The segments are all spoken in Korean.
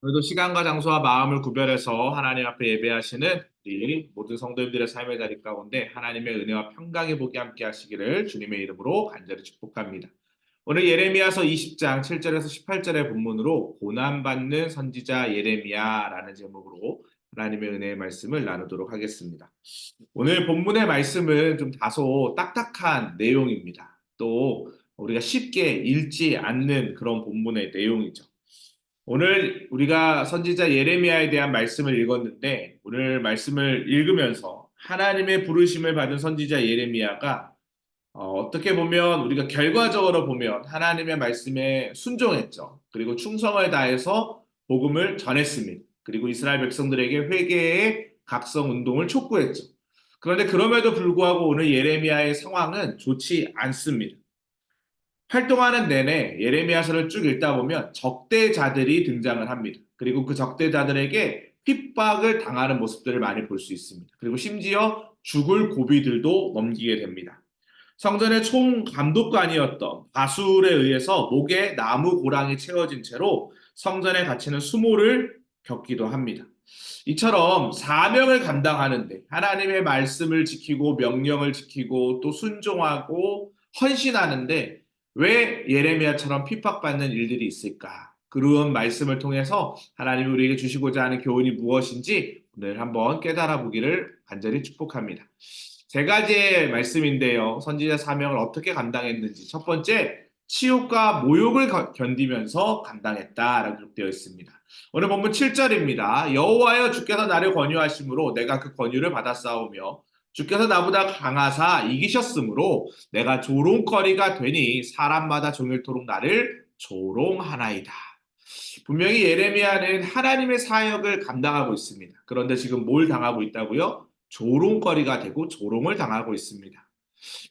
오늘도 시간과 장소와 마음을 구별해서 하나님 앞에 예배하시는 우리 모든 성도님들의 삶의 자리 가운데 하나님의 은혜와 평강의 복이 함께 하시기를 주님의 이름으로 간절히 축복합니다. 오늘 예레미야서 20장 7절에서 18절의 본문으로 고난받는 선지자 예레미야라는 제목으로 하나님의 은혜의 말씀을 나누도록 하겠습니다. 오늘 본문의 말씀은 좀 다소 딱딱한 내용입니다. 또 우리가 쉽게 읽지 않는 그런 본문의 내용이죠. 오늘 우리가 선지자 예레미야에 대한 말씀을 읽었는데 오늘 말씀을 읽으면서 하나님의 부르심을 받은 선지자 예레미야가 떻게 보면 우리가 결과적으로 보면 하나님의 말씀에 순종했죠. 그리고 충성을 다해서 복음을 전했습니다. 그리고 이스라엘 백성들에게 회개의 각성 운동을 촉구했죠. 그런데 그럼에도 불구하고 오늘 예레미야의 상황은 좋지 않습니다. 활동하는 내내 예레미야서를 쭉 읽다 보면 적대자들이 등장을 합니다. 그리고 그 적대자들에게 핍박을 당하는 모습들을 많이 볼 수 있습니다. 그리고 심지어 죽을 고비들도 넘기게 됩니다. 성전의 총 감독관이었던 바술에 의해서 목에 나무 고랑이 채워진 채로 성전에 갇히는 수모를 겪기도 합니다. 이처럼 사명을 감당하는데 하나님의 말씀을 지키고 명령을 지키고 또 순종하고 헌신하는데 왜 예레미야처럼 핍박받는 일들이 있을까? 그런 말씀을 통해서 하나님이 우리에게 주시고자 하는 교훈이 무엇인지 오늘 한번 깨달아 보기를 간절히 축복합니다. 세 가지의 말씀인데요. 선지자 사명을 어떻게 감당했는지. 첫 번째, 치욕과 모욕을 견디면서 감당했다라고 기록되어 있습니다. 오늘 본문 7절입니다. 여호와여 주께서 나를 권유하심으로 내가 그 권유를 받았사오며 주께서 나보다 강하사 이기셨으므로 내가 조롱거리가 되니 사람마다 종일토록 나를 조롱하나이다. 분명히 예레미야는 하나님의 사역을 감당하고 있습니다. 그런데 지금 뭘 당하고 있다고요? 조롱거리가 되고 조롱을 당하고 있습니다.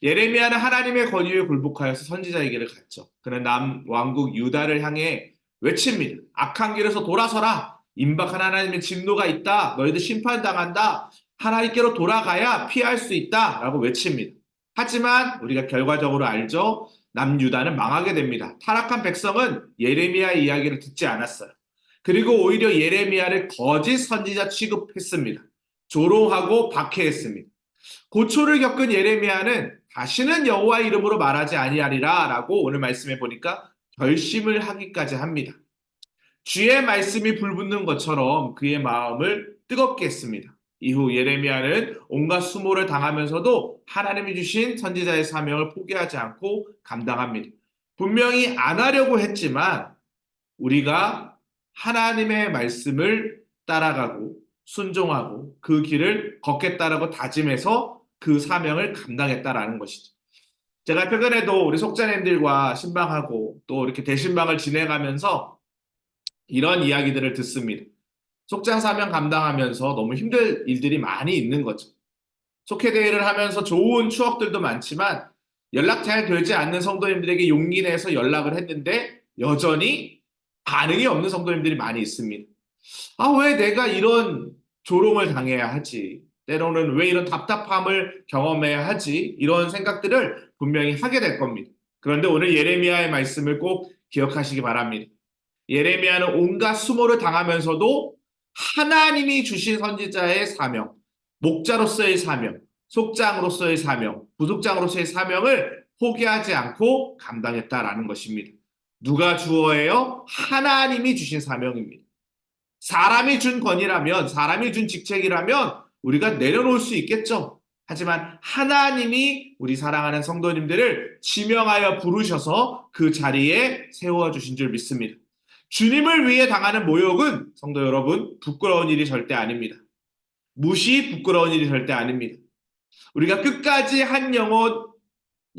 예레미야는 하나님의 권위에 굴복하여서 선지자에게를 갔죠. 그는 남왕국 유다를 향해 외칩니다. 악한 길에서 돌아서라. 임박한 하나님의 진노가 있다. 너희들 심판당한다. 하나님께로 돌아가야 피할 수 있다. 라고 외칩니다. 하지만 우리가 결과적으로 알죠. 남유다는 망하게 됩니다. 타락한 백성은 예레미야의 이야기를 듣지 않았어요. 그리고 오히려 예레미야를 거짓 선지자 취급했습니다. 조롱하고 박해했습니다. 고초를 겪은 예레미야는 다시는 여호와 이름으로 말하지 아니하리라라고 오늘 말씀해 보니까 결심을 하기까지 합니다. 주의 말씀이 불붙는 것처럼 그의 마음을 뜨겁게 했습니다. 이후 예레미야는 온갖 수모를 당하면서도 하나님이 주신 선지자의 사명을 포기하지 않고 감당합니다. 분명히 안 하려고 했지만 우리가 하나님의 말씀을 따라가고 순종하고 그 길을 걷겠다라고 다짐해서 그 사명을 감당했다라는 것이죠. 제가 최근에도 우리 속자님들과 신방하고 또 이렇게 대신방을 진행하면서 이런 이야기들을 듣습니다. 속장 사명 감당하면서 너무 힘들 일들이 많이 있는 거죠. 속회대회를 하면서 좋은 추억들도 많지만 연락 잘 되지 않는 성도님들에게 용기 내서 연락을 했는데 여전히 반응이 없는 성도님들이 많이 있습니다. 아, 왜 내가 이런 조롱을 당해야 하지? 때로는 왜 이런 답답함을 경험해야 하지? 이런 생각들을 분명히 하게 될 겁니다. 그런데 오늘 예레미야의 말씀을 꼭 기억하시기 바랍니다. 예레미야는 온갖 수모를 당하면서도 하나님이 주신 선지자의 사명, 목자로서의 사명, 속장으로서의 사명, 부속장으로서의 사명을 포기하지 않고 감당했다라는 것입니다. 누가 주어예요? 하나님이 주신 사명입니다. 사람이 준 권위라면, 사람이 준 직책이라면 우리가 내려놓을 수 있겠죠. 하지만 하나님이 우리 사랑하는 성도님들을 지명하여 부르셔서 그 자리에 세워주신 줄 믿습니다. 주님을 위해 당하는 모욕은 성도 여러분 부끄러운 일이 절대 아닙니다. 무시 부끄러운 일이 절대 아닙니다. 우리가 끝까지 한 영혼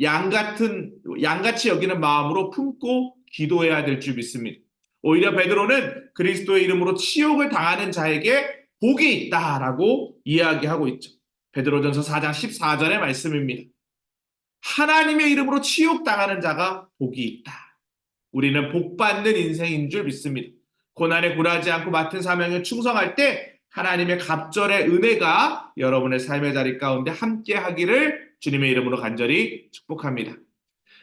양같이 여기는 마음으로 품고 기도해야 될 줄 믿습니다. 오히려 베드로는 그리스도의 이름으로 치욕을 당하는 자에게 복이 있다라고 이야기하고 있죠. 베드로전서 4장 14절의 말씀입니다. 하나님의 이름으로 치욕당하는 자가 복이 있다. 우리는 복받는 인생인 줄 믿습니다. 고난에 굴하지 않고 맡은 사명에 충성할 때 하나님의 갑절의 은혜가 여러분의 삶의 자리 가운데 함께 하기를 주님의 이름으로 간절히 축복합니다.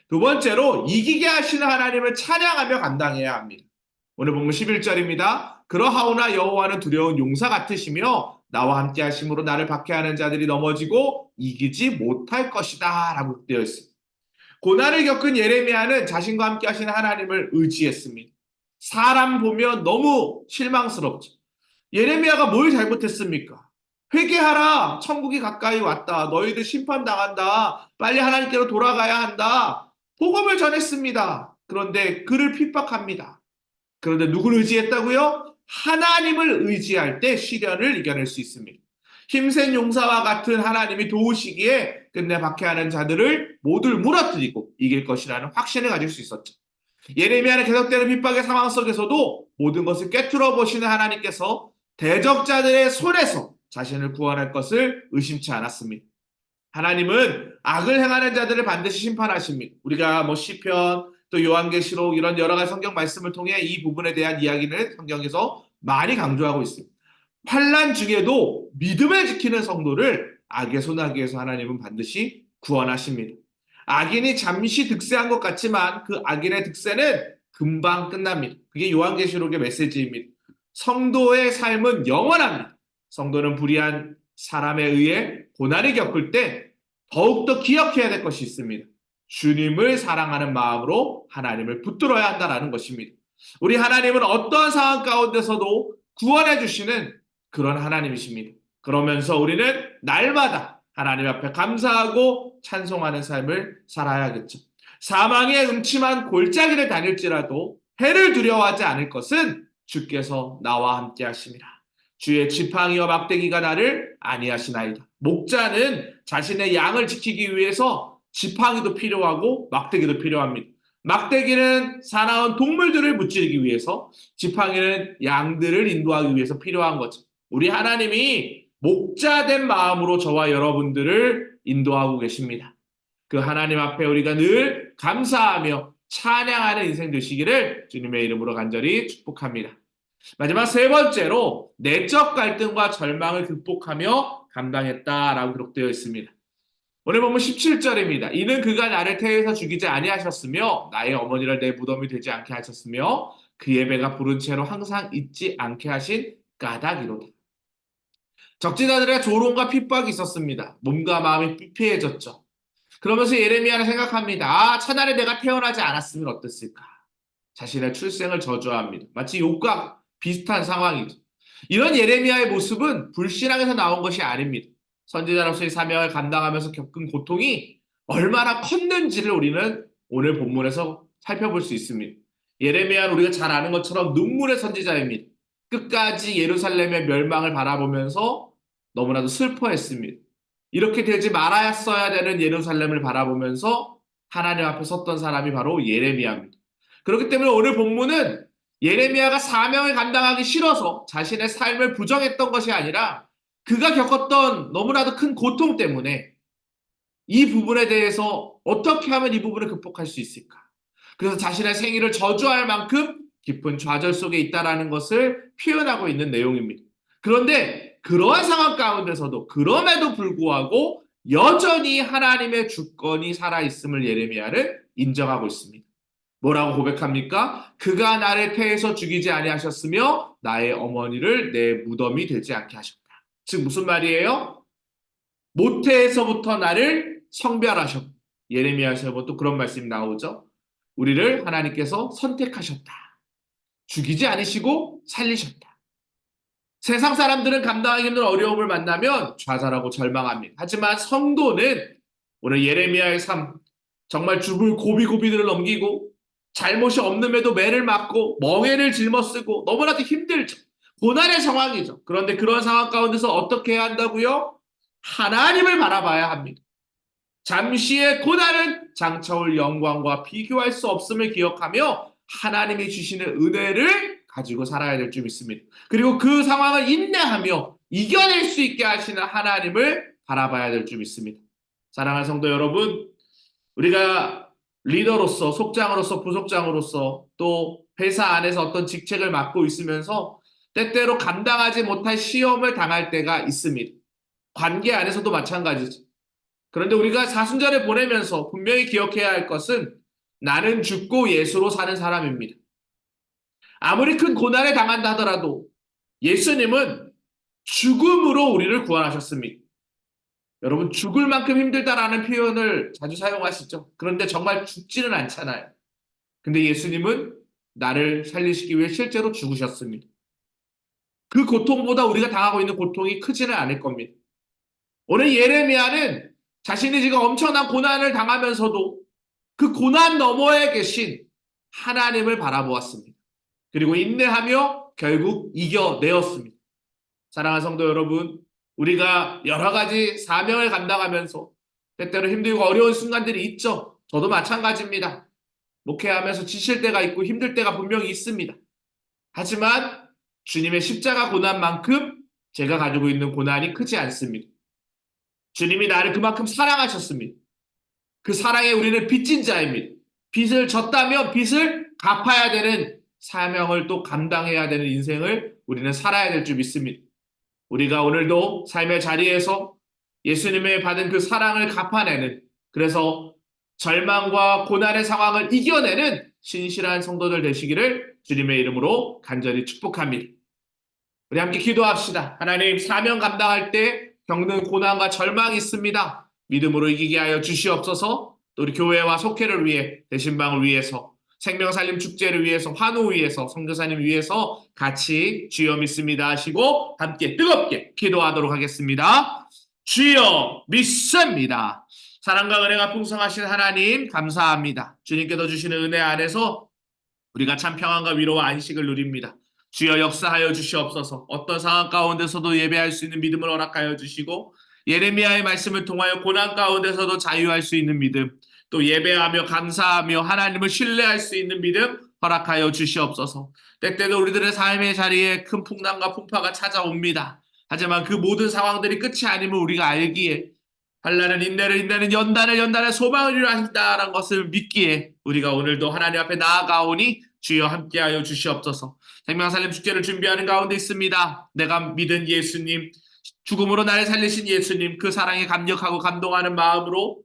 두 번째로 이기게 하시는 하나님을 찬양하며 감당해야 합니다. 오늘 본문 11절입니다. 그러하오나 여호와는 두려운 용사 같으시며 나와 함께 하심으로 나를 박해하는 자들이 넘어지고 이기지 못할 것이다 라고 되어 있습니다. 고난을 겪은 예레미야는 자신과 함께 하시는 하나님을 의지했습니다. 사람 보면 너무 실망스럽죠. 예레미야가 뭘 잘못했습니까? 회개하라. 천국이 가까이 왔다. 너희들 심판당한다. 빨리 하나님께로 돌아가야 한다. 복음을 전했습니다. 그런데 그를 핍박합니다. 그런데 누구를 의지했다고요? 하나님을 의지할 때 시련을 이겨낼 수 있습니다. 힘센 용사와 같은 하나님이 도우시기에 끝내 박해하는 자들을 모두 무너뜨리고 이길 것이라는 확신을 가질 수 있었죠. 예레미야는 계속되는 핍박의 상황 속에서도 모든 것을 꿰뚫어 보시는 하나님께서 대적자들의 손에서 자신을 구원할 것을 의심치 않았습니다. 하나님은 악을 행하는 자들을 반드시 심판하십니다. 우리가 시편 또 요한계시록 이런 여러 가지 성경 말씀을 통해 이 부분에 대한 이야기는 성경에서 많이 강조하고 있습니다. 환난 중에도 믿음을 지키는 성도를 악의 손아귀에서 하나님은 반드시 구원하십니다. 악인이 잠시 득세한 것 같지만 그 악인의 득세는 금방 끝납니다. 그게 요한계시록의 메시지입니다. 성도의 삶은 영원합니다. 성도는 불의한 사람에 의해 고난을 겪을 때 더욱더 기억해야 될 것이 있습니다. 주님을 사랑하는 마음으로 하나님을 붙들어야 한다는 것입니다. 우리 하나님은 어떠한 상황 가운데서도 구원해 주시는 그런 하나님이십니다. 그러면서 우리는 날마다 하나님 앞에 감사하고 찬송하는 삶을 살아야겠죠. 사망의 음침한 골짜기를 다닐지라도 해를 두려워하지 않을 것은 주께서 나와 함께 하심이라. 주의 지팡이와 막대기가 나를 안위하시나이다. 목자는 자신의 양을 지키기 위해서 지팡이도 필요하고 막대기도 필요합니다. 막대기는 사나운 동물들을 무찌르기 위해서, 지팡이는 양들을 인도하기 위해서 필요한 거죠. 우리 하나님이 목자된 마음으로 저와 여러분들을 인도하고 계십니다. 그 하나님 앞에 우리가 늘 감사하며 찬양하는 인생 되시기를 주님의 이름으로 간절히 축복합니다. 마지막 세 번째로 내적 갈등과 절망을 극복하며 감당했다라고 기록되어 있습니다. 오늘 보면 17절입니다. 이는 그가 나를 태에서 죽이지 아니하셨으며 나의 어머니를 내 무덤이 되지 않게 하셨으며 그의 배가 부른 채로 항상 잊지 않게 하신 까닭이로다. 적진자들의 조롱과 핍박이 있었습니다. 몸과 마음이 피폐해졌죠. 그러면서 예레미야는 생각합니다. 차라리 내가 태어나지 않았으면 어땠을까? 자신의 출생을 저주합니다. 마치 욕과 비슷한 상황이죠. 이런 예레미야의 모습은 불신앙에서 나온 것이 아닙니다. 선지자로서의 사명을 감당하면서 겪은 고통이 얼마나 컸는지를 우리는 오늘 본문에서 살펴볼 수 있습니다. 예레미야는 우리가 잘 아는 것처럼 눈물의 선지자입니다. 끝까지 예루살렘의 멸망을 바라보면서 너무나도 슬퍼했습니다. 이렇게 되지 말았어야 되는 예루살렘을 바라보면서 하나님 앞에 섰던 사람이 바로 예레미야입니다. 그렇기 때문에 오늘 본문은 예레미야가 사명을 감당하기 싫어서 자신의 삶을 부정했던 것이 아니라 그가 겪었던 너무나도 큰 고통 때문에 이 부분에 대해서 어떻게 하면 이 부분을 극복할 수 있을까? 그래서 자신의 생일을 저주할 만큼 깊은 좌절 속에 있다는 것을 표현하고 있는 내용입니다. 그런데 그러한 상황 가운데서도 그럼에도 불구하고 여전히 하나님의 주권이 살아있음을 예레미야는 인정하고 있습니다. 뭐라고 고백합니까? 그가 나를 태에서 죽이지 아니하셨으며 나의 어머니를 내 무덤이 되지 않게 하셨다. 즉 무슨 말이에요? 모태에서부터 나를 성별하셨고, 예레미야에서 또 그런 말씀이 나오죠. 우리를 하나님께서 선택하셨다. 죽이지 않으시고 살리셨다. 세상 사람들은 감당하기 힘든 어려움을 만나면 좌절하고 절망합니다. 하지만 성도는 오늘 예레미야의 삶, 정말 죽을 고비고비들을 넘기고 잘못이 없음에도 매를 맞고 멍에를 짊어쓰고 너무나도 힘들죠. 고난의 상황이죠. 그런데 그런 상황 가운데서 어떻게 해야 한다고요? 하나님을 바라봐야 합니다. 잠시의 고난은 장차올 영광과 비교할 수 없음을 기억하며 하나님이 주시는 은혜를 가지고 살아야 될 줄 믿습니다. 그리고 그 상황을 인내하며 이겨낼 수 있게 하시는 하나님을 바라봐야 될 줄 믿습니다. 사랑하는 성도 여러분, 우리가 리더로서, 속장으로서, 부속장으로서 또 회사 안에서 어떤 직책을 맡고 있으면서 때때로 감당하지 못할 시험을 당할 때가 있습니다. 관계 안에서도 마찬가지죠. 그런데 우리가 사순절을 보내면서 분명히 기억해야 할 것은 나는 죽고 예수로 사는 사람입니다. 아무리 큰 고난에 당한다 하더라도 예수님은 죽음으로 우리를 구원하셨습니다. 여러분, 죽을 만큼 힘들다라는 표현을 자주 사용하시죠. 그런데 정말 죽지는 않잖아요. 근데 예수님은 나를 살리시기 위해 실제로 죽으셨습니다. 그 고통보다 우리가 당하고 있는 고통이 크지는 않을 겁니다. 오늘 예레미야는 자신이 지금 엄청난 고난을 당하면서도 그 고난 너머에 계신 하나님을 바라보았습니다. 그리고 인내하며 결국 이겨내었습니다. 사랑하는 성도 여러분, 우리가 여러 가지 사명을 감당하면서 때때로 힘들고 어려운 순간들이 있죠. 저도 마찬가지입니다. 목회하면서 지칠 때가 있고 힘들 때가 분명히 있습니다. 하지만 주님의 십자가 고난만큼 제가 가지고 있는 고난이 크지 않습니다. 주님이 나를 그만큼 사랑하셨습니다. 그 사랑에 우리는 빚진 자입니다. 빚을 졌다면 빚을 갚아야 되는 사명을 또 감당해야 되는 인생을 우리는 살아야 될 줄 믿습니다. 우리가 오늘도 삶의 자리에서 예수님의 받은 그 사랑을 갚아내는, 그래서 절망과 고난의 상황을 이겨내는 신실한 성도들 되시기를 주님의 이름으로 간절히 축복합니다. 우리 함께 기도합시다. 하나님, 사명 감당할 때 겪는 고난과 절망이 있습니다. 믿음으로 이기게 하여 주시옵소서. 또 우리 교회와 속회를 위해, 대신방을 위해서, 생명살림 축제를 위해서, 환우 위해서, 선교사님 위해서 같이 주여 믿습니다 하시고 함께 뜨겁게 기도하도록 하겠습니다. 주여 믿습니다. 사랑과 은혜가 풍성하신 하나님 감사합니다. 주님께서 주시는 은혜 안에서 우리가 참 평안과 위로와 안식을 누립니다. 주여 역사하여 주시옵소서. 어떤 상황 가운데서도 예배할 수 있는 믿음을 허락하여 주시고, 예레미야의 말씀을 통하여 고난 가운데서도 자유할 수 있는 믿음, 또 예배하며 감사하며 하나님을 신뢰할 수 있는 믿음 허락하여 주시옵소서. 때때로 우리들의 삶의 자리에 큰 풍랑과 풍파가 찾아옵니다. 하지만 그 모든 상황들이 끝이 아님을 우리가 알기에, 환난은 인내는 연단을 소망을 이루어 하신다라는 것을 믿기에 우리가 오늘도 하나님 앞에 나아가오니 주여 함께하여 주시옵소서. 생명살림 축제를 준비하는 가운데 있습니다. 내가 믿은 예수님, 죽음으로 나를 살리신 예수님, 그 사랑에 감격하고 감동하는 마음으로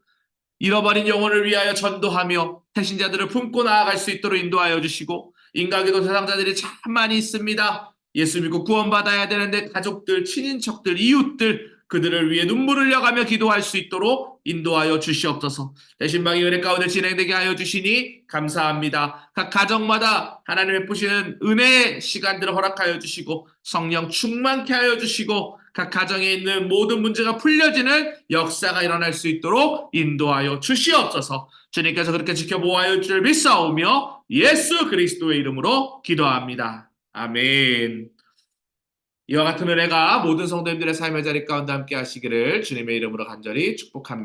잃어버린 영혼을 위하여 전도하며 태신자들을 품고 나아갈 수 있도록 인도하여 주시고, 인간기도 대상자들이 참 많이 있습니다. 예수 믿고 구원받아야 되는데 가족들, 친인척들, 이웃들, 그들을 위해 눈물을 흘려가며 기도할 수 있도록 인도하여 주시옵소서. 대신방이 은혜 가운데 진행되게 하여 주시니 감사합니다. 각 가정마다 하나님 베푸시는 은혜의 시간들을 허락하여 주시고, 성령 충만케 하여 주시고, 각 가정에 있는 모든 문제가 풀려지는 역사가 일어날 수 있도록 인도하여 주시옵소서. 주님께서 그렇게 지켜보아야 줄 믿사오며 예수 그리스도의 이름으로 기도합니다. 아멘. 이와 같은 은혜가 모든 성도님들의 삶의 자리 가운데 함께 하시기를 주님의 이름으로 간절히 축복합니다.